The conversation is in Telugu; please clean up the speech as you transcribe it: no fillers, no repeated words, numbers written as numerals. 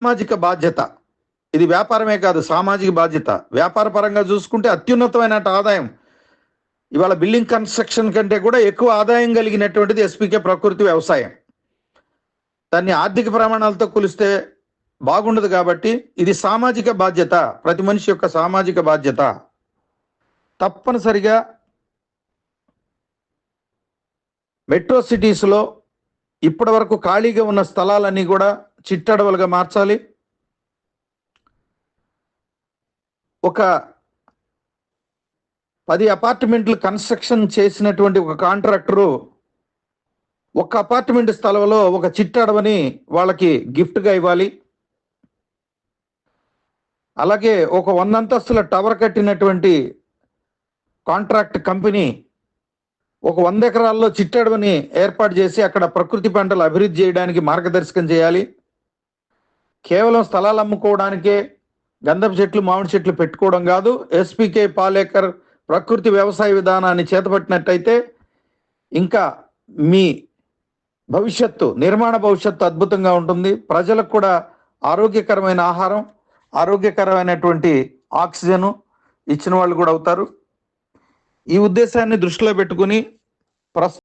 సామాజిక బాధ్యత. ఇది వ్యాపారమే కాదు, సామాజిక బాధ్యత. వ్యాపార పరంగా చూసుకుంటే అత్యున్నతమైన ఆదాయం, ఇవాళ బిల్డింగ్ కన్స్ట్రక్షన్ కంటే కూడా ఎక్కువ ఆదాయం కలిగినటువంటిది ఎస్పీకే ప్రకృతి వ్యవసాయం. దాన్ని ఆర్థిక ప్రమాణాలతో కొలిస్తే బాగుండదు. కాబట్టి ఇది సామాజిక బాధ్యత, ప్రతి మనిషి యొక్క సామాజిక బాధ్యత. తప్పనిసరిగా మెట్రో సిటీస్లో ఇప్పటి వరకు ఖాళీగా ఉన్న స్థలాలన్నీ కూడా చిట్టడవలుగా మార్చాలి. ఒక 10 అపార్ట్మెంట్లు కన్స్ట్రక్షన్ చేసినటువంటి ఒక కాంట్రాక్టరు ఒక అపార్ట్మెంట్ స్థలంలో ఒక చిట్టడవని వాళ్ళకి గిఫ్ట్గా ఇవ్వాలి. అలాగే ఒక 100 అంతస్తుల టవర్ కట్టినటువంటి కాంట్రాక్ట్ కంపెనీ ఒక 100 ఎకరాల్లో చిట్టడవని ఏర్పాటు చేసి అక్కడ ప్రకృతి పంటలు అభివృద్ధి చేయడానికి మార్గదర్శకం చేయాలి. కేవలం స్థలాలు అమ్ముకోవడానికే గంధపు చెట్లు, మామిడి చెట్లు పెట్టుకోవడం కాదు. ఎస్పీకే పాలేకర్ ప్రకృతి వ్యవసాయ విధానాన్ని చేతపట్టినట్టయితే ఇంకా మీ భవిష్యత్తు, నిర్మాణ భవిష్యత్తు అద్భుతంగా ఉంటుంది. ప్రజలకు కూడా ఆరోగ్యకరమైన ఆహారం, ఆరోగ్యకరమైనటువంటి ఆక్సిజన్ ఇచ్చిన వాళ్ళు కూడా అవుతారు. ఈ ఉద్దేశాన్ని దృష్టిలో పెట్టుకుని